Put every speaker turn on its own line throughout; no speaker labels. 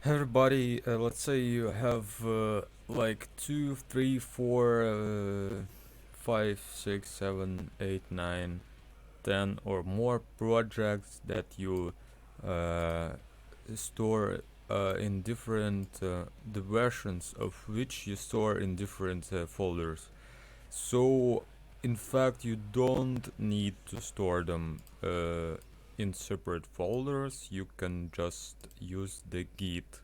Everybody, let's say you have like 2, 3, 4, 5, 6, 7, 8, 9, 10 or more projects that you uh, store in different the versions of which you store in different folders. So in fact you don't need to store them in separate folders. You can just use the Git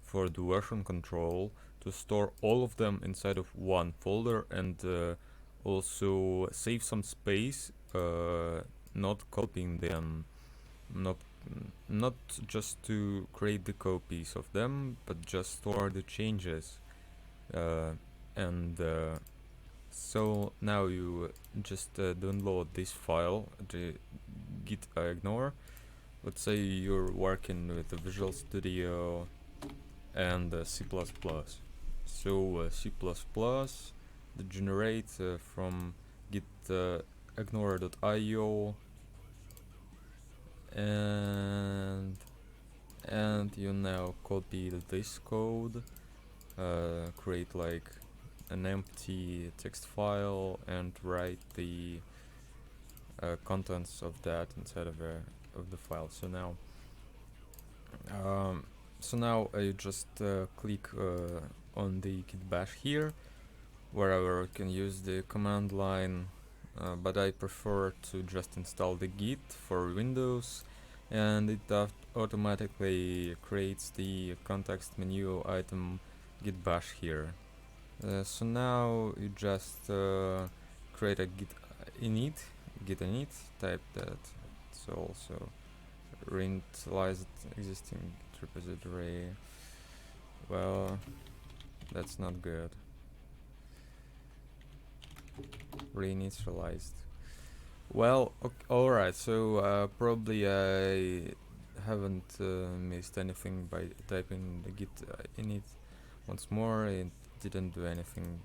for the version control to store all of them inside of one folder and also save some space, not copying them, not not just to create the copies of them, but just store the changes. Uh, and So now you just download this file, the git ignore. Let's say you're working with the Visual Studio and C++. So C++, the generate from git ignore.io, and you now copy this code, create like an empty text file and write the contents of that inside of the file. Um, so now I just click on the git bash here, wherever I can use the command line, but I prefer to just install the Git for Windows, and it automatically creates the context menu item git bash here. So now you just create a git init, type that. It's also reinitialized existing Git repository. Well, that's not good. Reinitialized. Well, okay, alright, so probably I haven't missed anything by typing the git init once more. It didn't do anything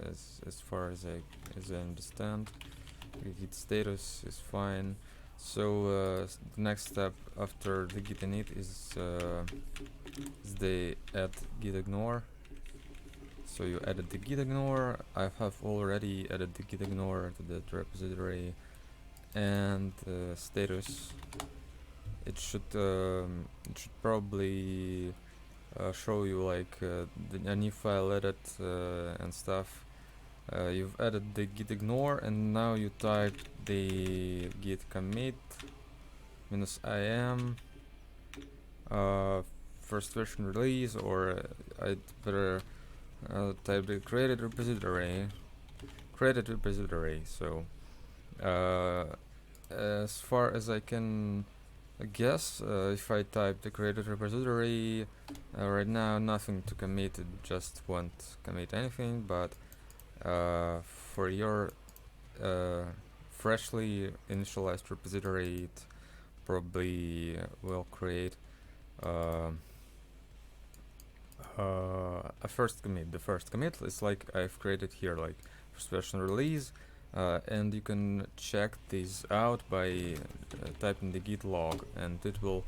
as far as I understand. The git status is fine. So the next step after the git init is the add git ignore. So you added the git ignore. I have already added the git ignore to the repository, and status. It should probably show you like a new file edit and stuff. You've added the git ignore, and now you type the git commit -im first version release, or I'd better type the created repository. So as far as I can guess, if I type the created repository, right now nothing to commit, it just won't commit anything, but for your freshly initialized repository, it probably will create uh, a first commit. The first commit is like I've created here, like first version release, and you can check this out by typing the git log, and it will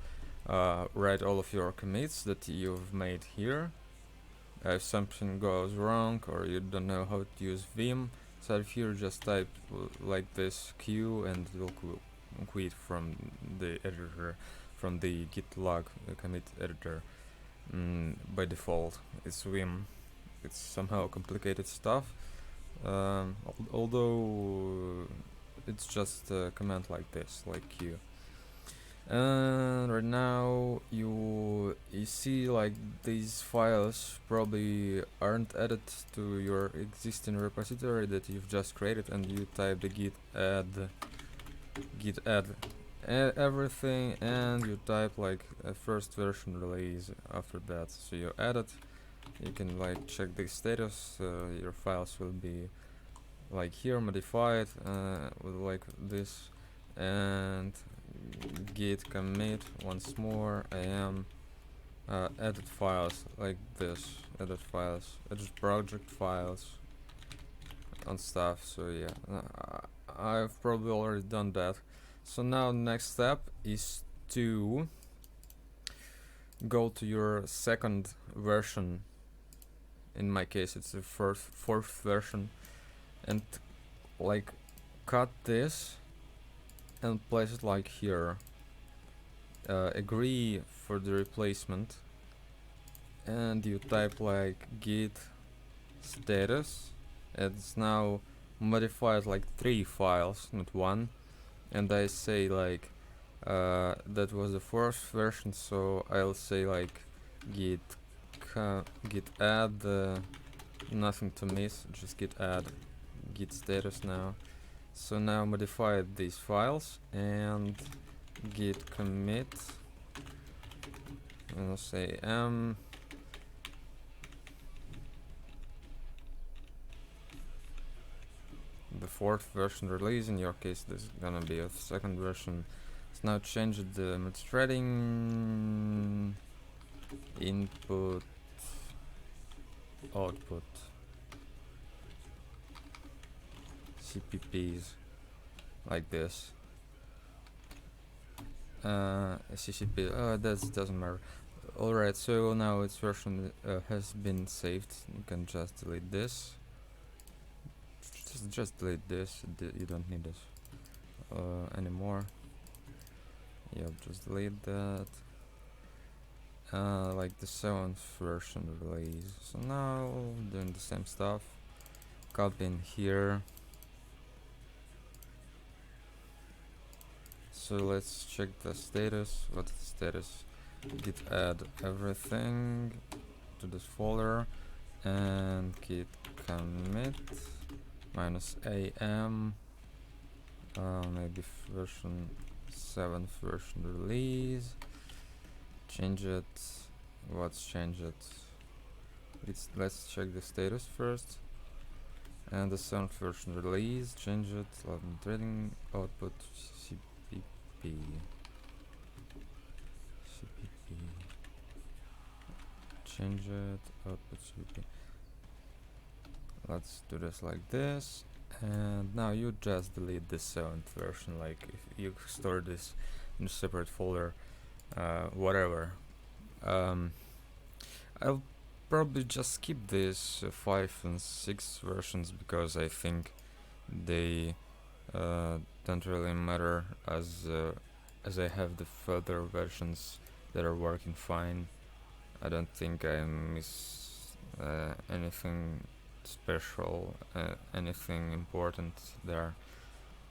write all of your commits that you've made here. If something goes wrong or you don't know how to use Vim, so if you just type like this Q, and it will quit from the editor, from the git log commit editor. By default, it's Vim. It's somehow complicated stuff, although it's just a command like this, like Q. And right now you see like these files probably aren't added to your existing repository that you've just created, and you type the git add everything, and you type like a first version release after that. So you add it, you can like check the status. Your files will be like here modified with like this, and git commit once more. I am edit files like this, edit project files and stuff. So yeah, I've probably already done that. So now next step is to go to your second version. In my case, it's the fourth version, and like cut this and place it like here. Agree for the replacement, and you type like git status. It's now modified like 3 files, not 1, and I say like that was the first version, so I'll say like git add nothing to miss, just git add git status now. So now modify these files and git commit, and I'll say the fourth version release. In your case, this is gonna be a second version. So now change the multithreading input output CPPs like this. CCP, that doesn't matter. Alright, so now its version has been saved. You can just delete this. Just delete this. You don't need this anymore. Yep, just delete that. Like the 7th version release. So now doing the same stuff. Copy in here. So let's check the status. What's the status? Git add everything to this folder and git commit -am, maybe version 7th version release. Change it. Let's change it. Let's check the status first. And the 7th version release. Change it. Trading output CPP. Change it. Output CPP. Let's do this like this. And now you just delete the 7th version. Like if you store this in a separate folder. Whatever. I'll probably just skip these 5 and 6 versions because I think they don't really matter as I have the further versions that are working fine. I don't think I miss anything special, anything important there,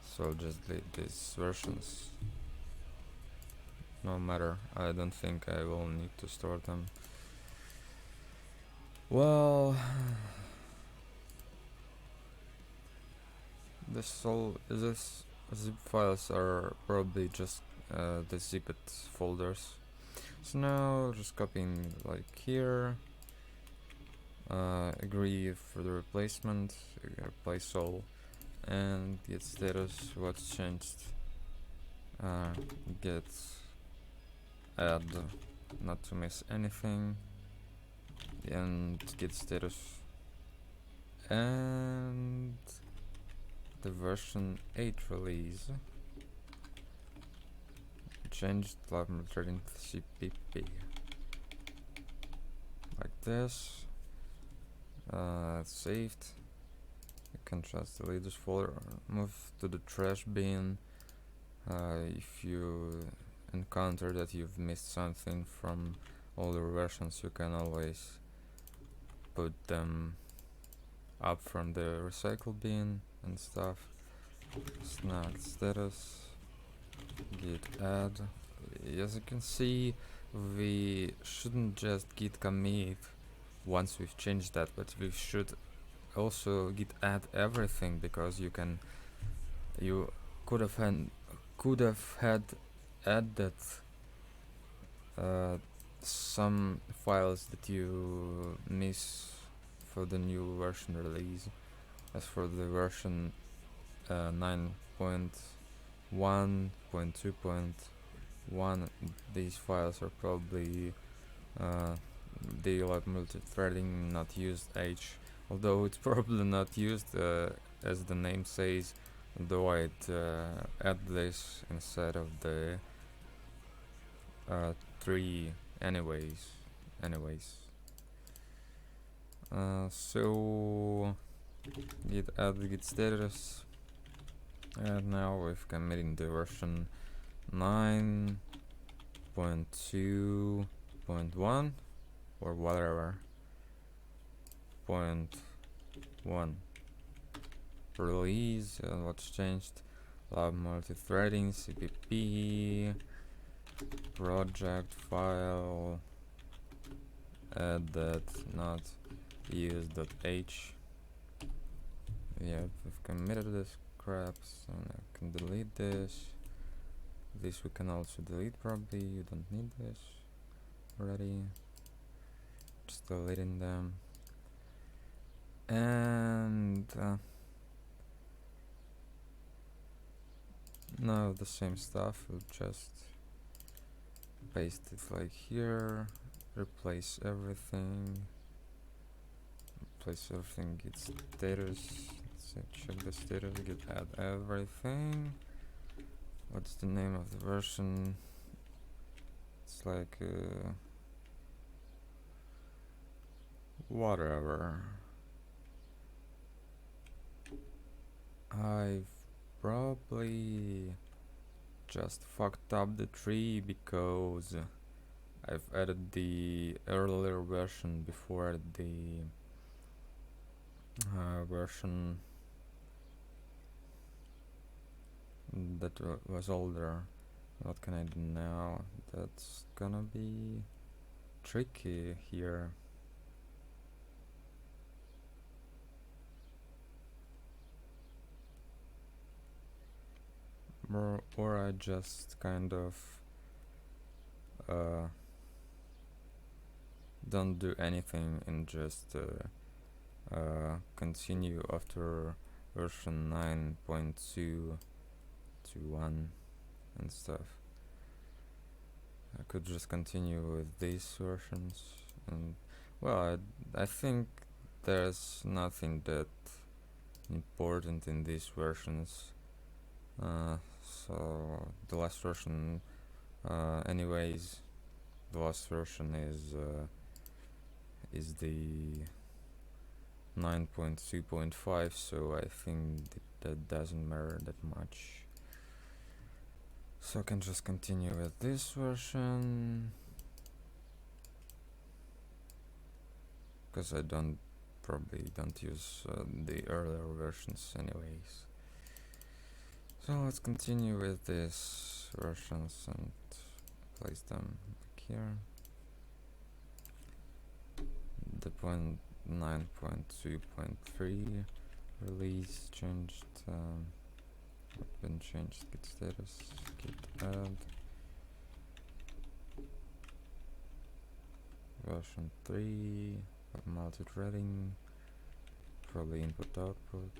so I'll just delete these versions. No matter, I don't think I will need to store them. Well, this zip files are probably just the zipped folders. So now just copying like here, agree for the replacement, replace all, and get status, what's changed, get add, not to miss anything, and get status, and the version 8 release. Changed trading CPP like this. Saved. You can just delete this folder, move to the trash bin. If you encounter that you've missed something from older versions, you can always put them up from the recycle bin and stuff. Snag status, git add. As you can see, we shouldn't just git commit once we've changed that, but we should also git add everything, because you could have had added some files that you miss for the new version release. As for the version 9.1.2.1, these files are probably DLab multithreading not used H, although it's probably not used as the name says, though I'd add this instead of the 3 anyways. So git add git status, and now we've committing the version 9.2.1 or whatever, point 1 release. What's changed? Lab multi-threading, CPP, project file, add that not use.h. Yeah, we've committed this crap, so I can delete this. This we can also delete probably, you don't need this already. Just deleting them. And now the same stuff, we'll just paste it like here, replace everything, git status, so check the status, git add everything. What's the name of the version? It's like whatever. I've probably just fucked up the tree because I've added the earlier version before the version that was older. What can I do now? That's gonna be tricky here. Or I just kind of don't do anything and just continue after version 9.2 to 1 and stuff. I could just continue with these versions, and well, I think there's nothing that important in these versions. So the last version, anyways, the last version is the 9.2.5, so I think that doesn't matter that much. So I can just continue with this version, because I probably don't use the earlier versions anyways. So let's continue with these versions and place them like here. The 9.2.3 release changed, been changed, git status, git add, version 3, multi-threading, probably input output.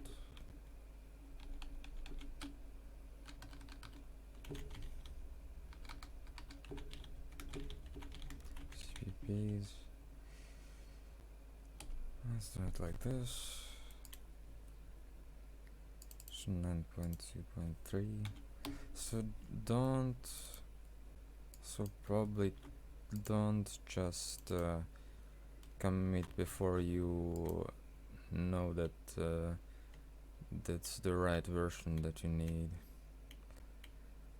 CPPs. Let's do it like this. 9.2.3. So probably don't just commit before you know that that's the right version that you need.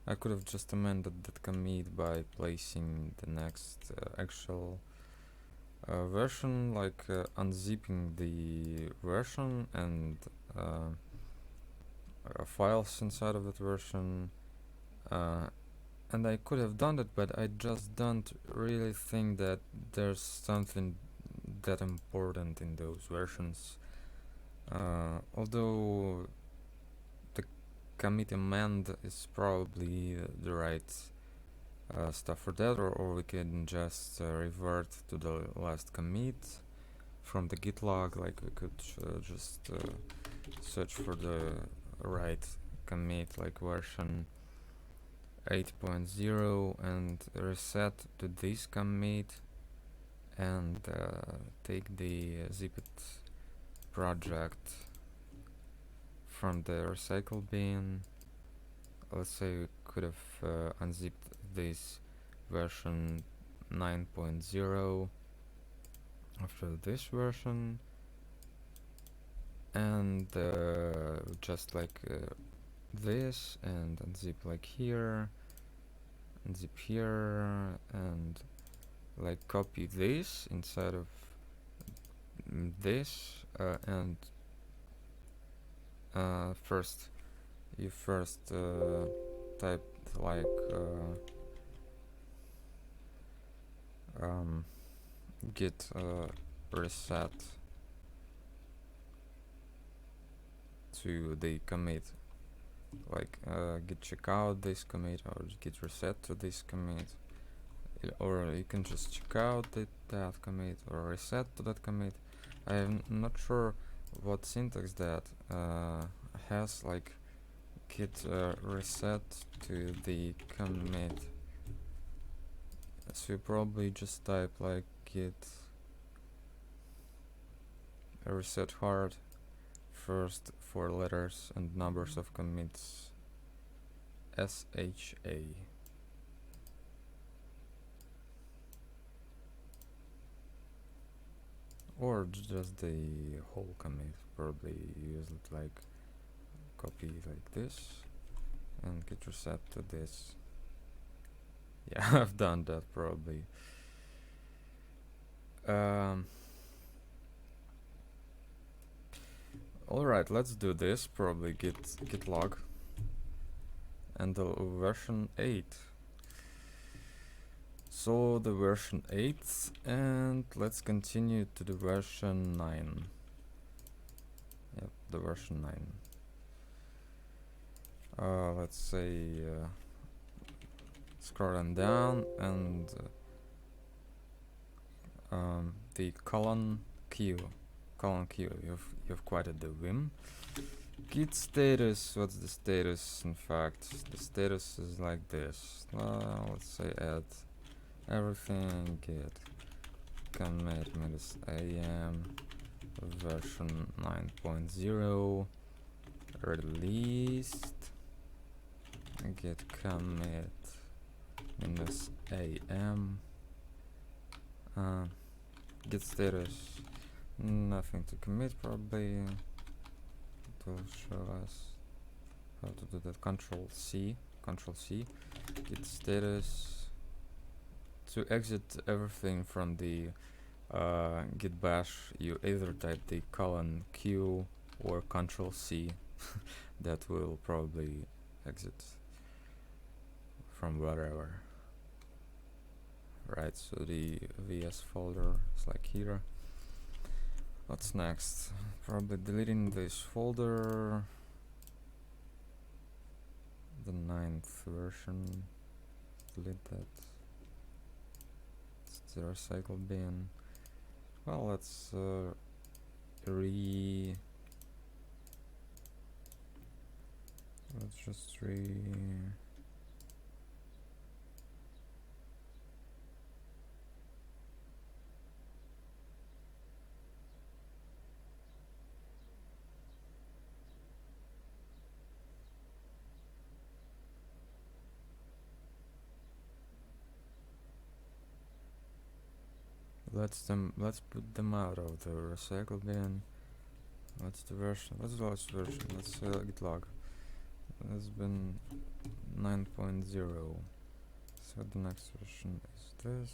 I could have just amended that commit by placing the next actual version, like unzipping the version and files inside of that version, and I could have done that, but I just don't really think that there's something that important in those versions, although the commit amend is probably the right stuff for that, or we can just revert to the last commit from the git log, like we could just search for the right commit, like version 8.0, and reset to this commit and take the zipped project from the recycle bin. Let's say we could have unzipped this version 9.0 after this version, and just like this, and unzip like here, unzip here, and like copy this inside of this, and first you type like git reset to the commit, like git checkout this commit, or git reset to this commit, or you can just check out that commit or reset to that commit. I'm not sure what syntax that has, like git reset to the commit. So you probably just type like git reset hard, first 4 letters and numbers of commits, SHA. Or just the whole commit, probably use it like copy like this and git reset to this. Yeah, I've done that probably. Alright, let's do this. Probably git log and the version 8. So the version 8, and let's continue to the version 9. Yep, the version 9. Let's say scrolling down, and the colon Q, you've quieted the Vim. Git status, what's the status? In fact, the status is like this. Let's say add everything, git commit -am version 9.0 released, git commit -am, git status, nothing to commit probably. It will show us how to do that. Control C, git status. To exit everything from the git bash, you either type the colon Q or Control C. That will probably exit from wherever. Right, so the VS folder is like here. What's next? Probably deleting this folder, the 9th version, delete that. It's the recycle bin. Well, let's let's just let's put them out of the recycle bin. What's the version? What's the last version? Let's git log. It's been 9.0. So the next version is this.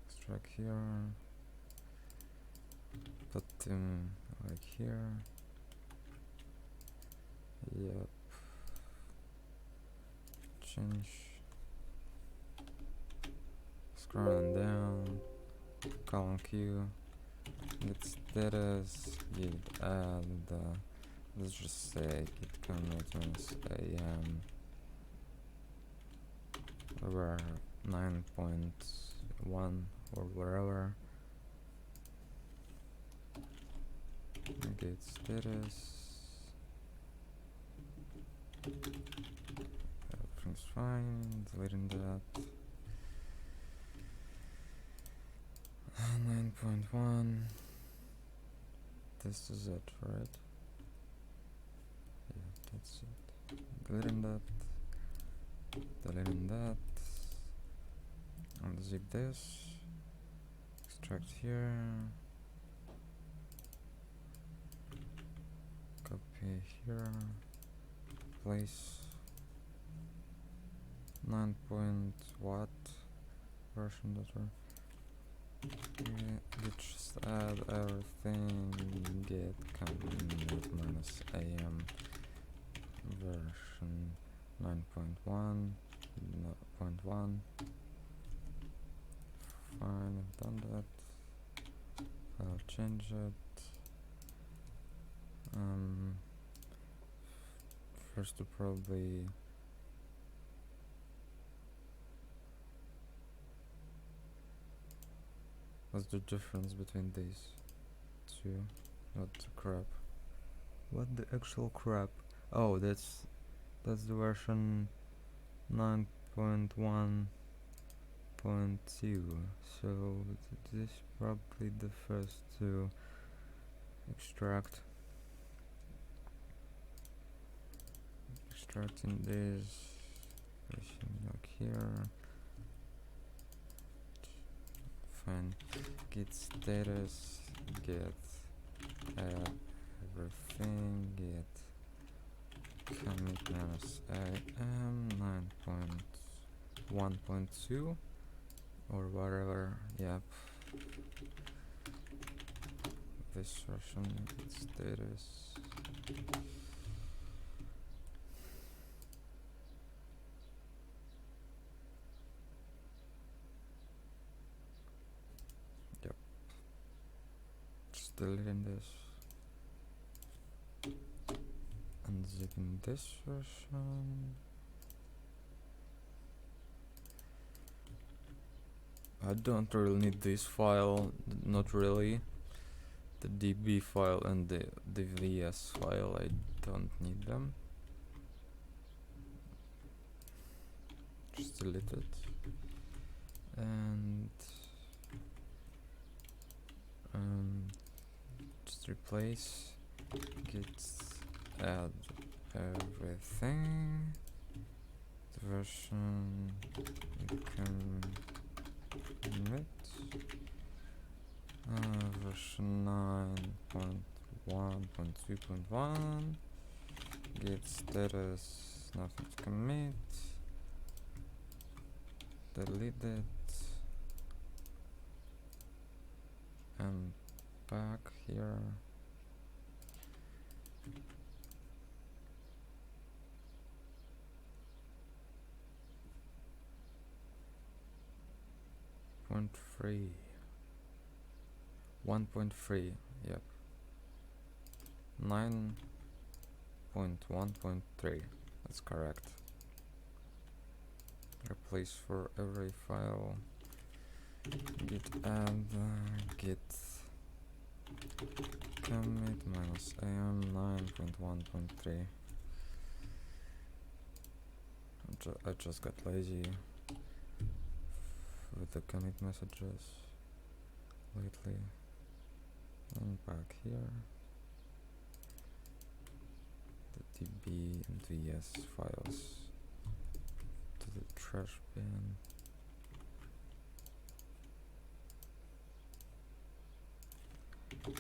Extract here. Put them like here. Yep. Change. Scrolling down. Column Q. Git status. Git add. Let's just say git commit -am over 9.1 or wherever. Git status. Everything's fine. Deleting that. 9.1. This is it, right? Yeah, that's it. Deleting that. Deleting that. Unzip this, extract here, copy here, place 9 point what version that we're we just add everything, get commit minus am version 9.1 .1. Fine, I've done that. I'll change it. First to probably what's the difference between these two? What the crap? What the actual crap? Oh, that's the version 9.1.2. So this is probably the first to extract. Extracting this, placing like here. Fine. Git status, get add everything, get commit minus am 9.1.2 or whatever. Yep. This version, git status. Deleting this, unzipping this version. I don't really need this file, not really. The db file and the vs file, I don't need them. Just delete it. And just replace git add everything, the version you can commit version 9.1.2.1 git status nothing to commit, delete it, and back here. Point 1.3, yep. 9.1.3, that's correct. Replace for every file. Git add git commit minus am 9.1.3. I just got lazy with the commit messages lately. And back here, the db and vs files to the trash bin.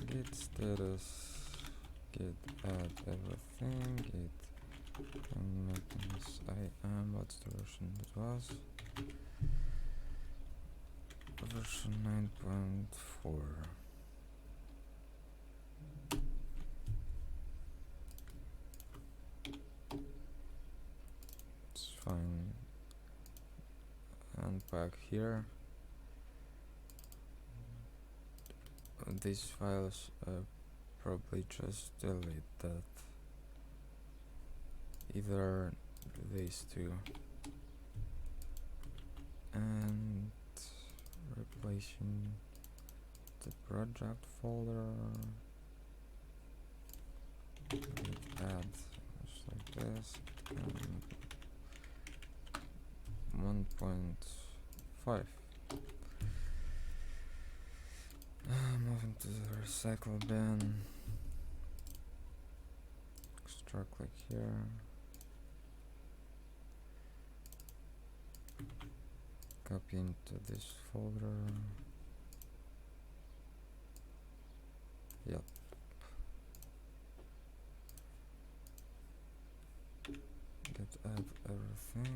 Git status, git add everything, git commit minus am, what's the version it was? Version 9.4. It's fine. And back here, these files probably just delete that. Either these two. And replacing the project folder. Add just like this. 1.5. Moving to the recycle bin. Extract like here. copy into this folder. Yep. Git add everything.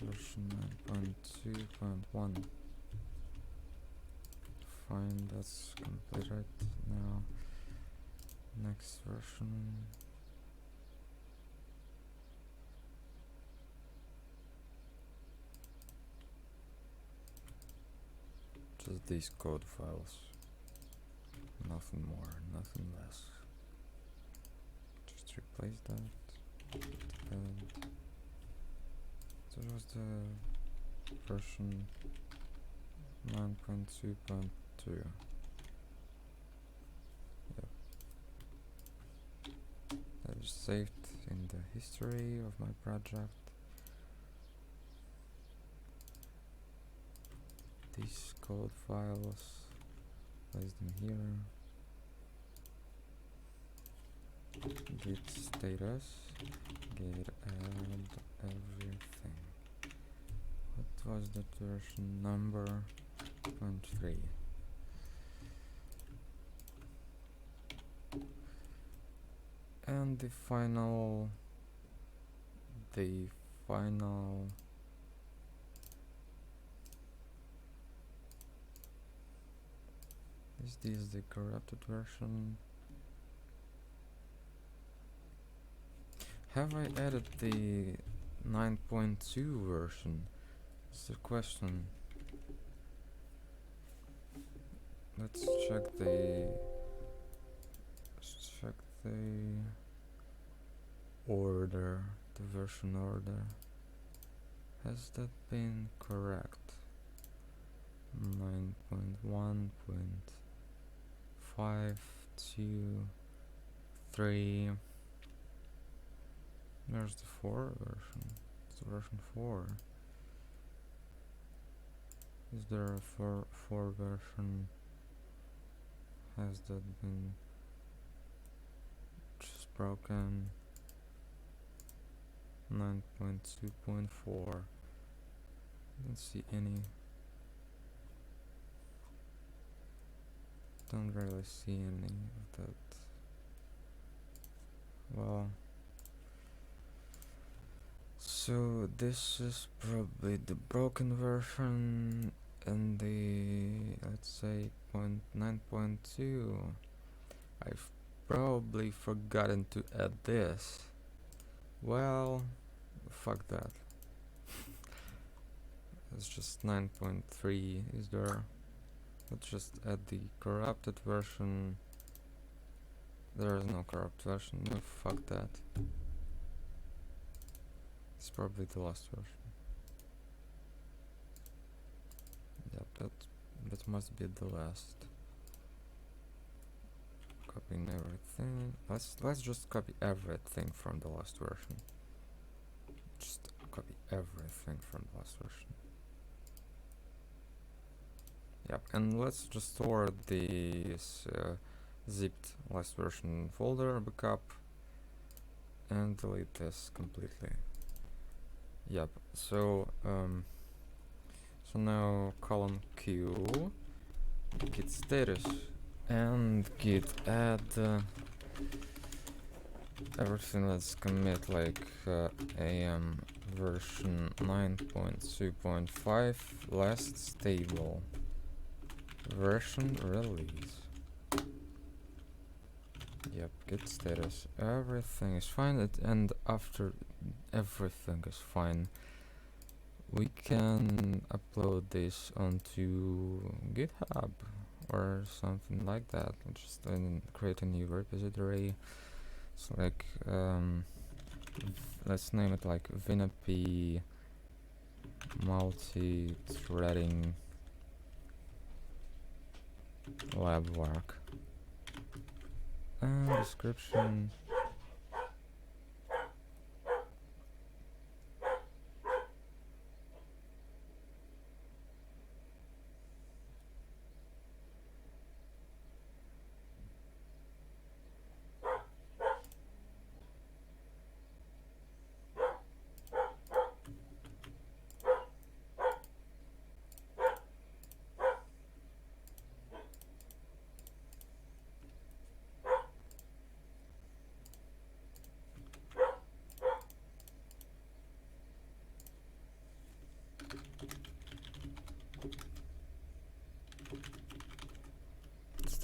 Version 9.2.1. Fine, that's completed now. Next version. Just these code files. Nothing more, nothing less. Just replace that. And so was the version 9.2.2. Yep. That is saved in the history of my project. These code files, place them here. Git status, git add everything. What was that version number? 0.3. And the final is this the corrupted version? Have I added the 9.2 version? That's the question. Let's check the order, the version order. Has that been correct? 9.1.5, 2, 3. There's the 4 version. It's the version 4. Is there a 4 version? Has that been just broken? 9.2.4. Don't see any. Don't really see any of that. Well, so this is probably the broken version, and the, let's say, 9.2. I've probably forgotten to add this. Well, fuck that. It's just 9.3 is there. Let's just add the corrupted version. There is no corrupt version. No, fuck that. It's probably the last version. Yep, that must be the last. Copying everything. Let's just copy everything from the last version. Just copy everything from the last version. Yep, and let's just store this zipped last version folder backup and delete this completely. Yep, so now colon Q, git status, and git add everything. Let's commit like am version 9.2.5 last stable version release. Yep, git status, everything is fine, and after everything is fine, we can upload this onto GitHub or something like that. Just create a new repository. So like let's name it like WinAPI multi-threading lab work. And description.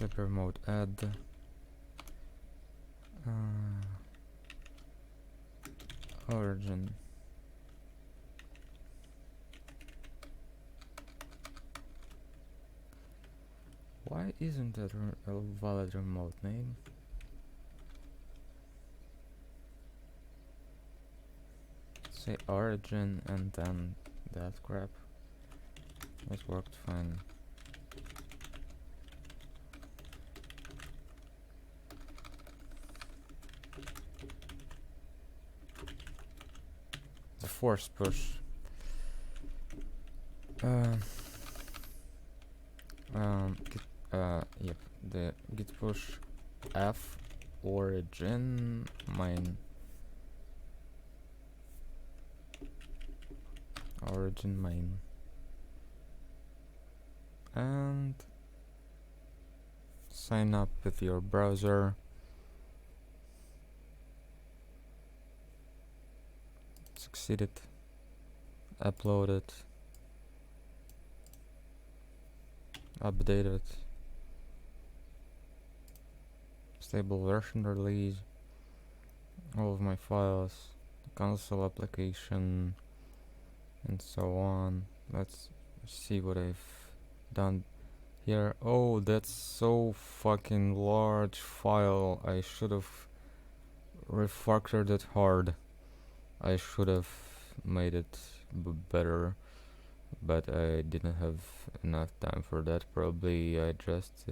Step remote add origin. Why isn't that a valid remote name? Say origin and then that crap. It worked fine. The force push. Yep, the git push f origin main. Origin main. And sign up with your browser. Succeeded. Upload it. Update it. Stable version release. All of my files. Console application. And so on. Let's see what I've done here. Oh, that's so fucking large file. I should have refactored it hard. I should have made it better, but I didn't have enough time for that. Probably I just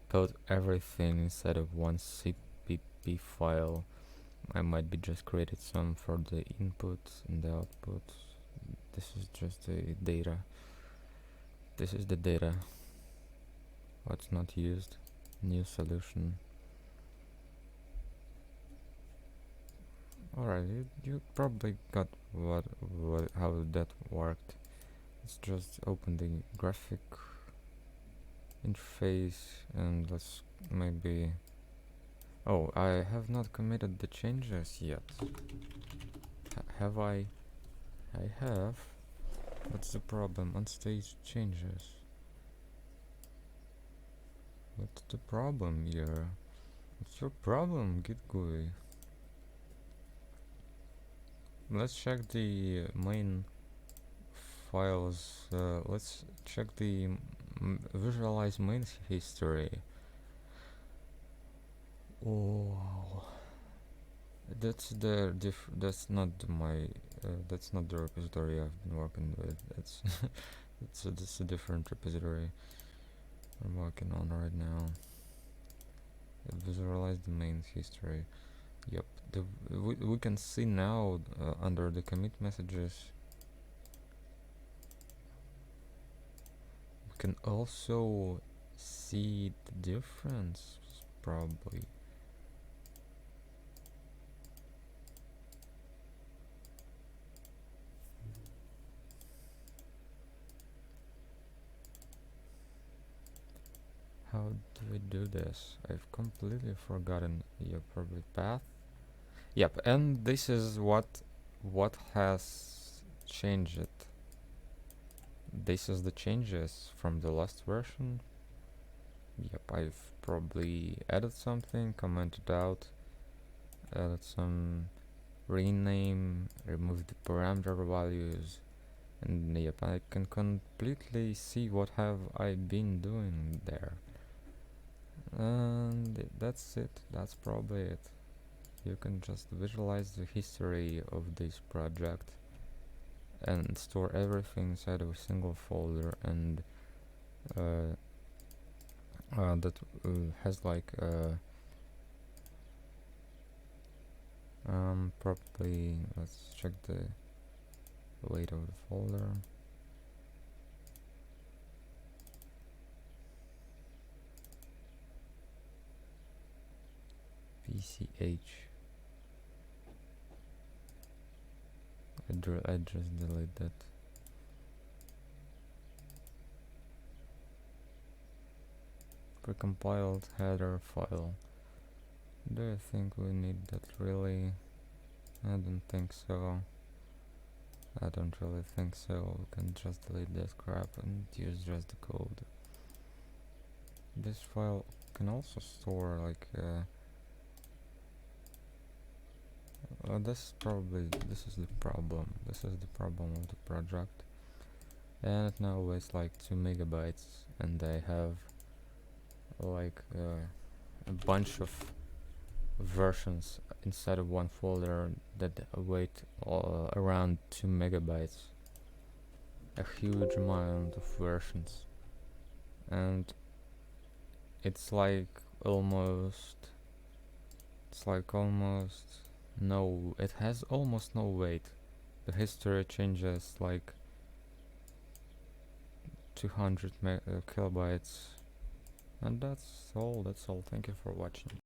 put everything inside of one CPP file. I might be just created some for the input and the output. This is just the data. This is the data. What's not used? New solution. Alright, you probably got how that worked. Let's just open the graphic interface and let's maybe... Oh, I have not committed the changes yet. Have I? I have. What's the problem? Unstage changes. What's the problem here? What's your problem, GitGUI? Let's check the main files. Let's check the visualize main history. Oh, that's that's not my that's not the repository I've been working with. It's it's a different repository I'm working on right now. Visualize the main history. Yep, we can see now under the commit messages. We can also see the difference, probably. How do we do this? I've completely forgotten. Yep, probably path. Yep, and this is what has changed. This is the changes from the last version. Yep, I've probably added something, commented out, added some rename, removed the parameter values, and yep, I can completely see what have I been doing there. And that's it. That's probably it. You can just visualize the history of this project and store everything inside of a single folder, and that has like probably, let's check the weight of the folder. PCH. I just delete that. Precompiled header file. Do you think we need that really? I don't think so. I don't really think so. We can just delete that crap and use just the code. this file can also store like this is the problem. This is the problem of the project, and it now weighs like 2 megabytes, and they have like a bunch of versions inside of one folder that weight around 2 megabytes. A huge amount of versions, and it's like almost no, it has almost no weight. The history changes like 200 kilobytes, and that's all. Thank you for watching.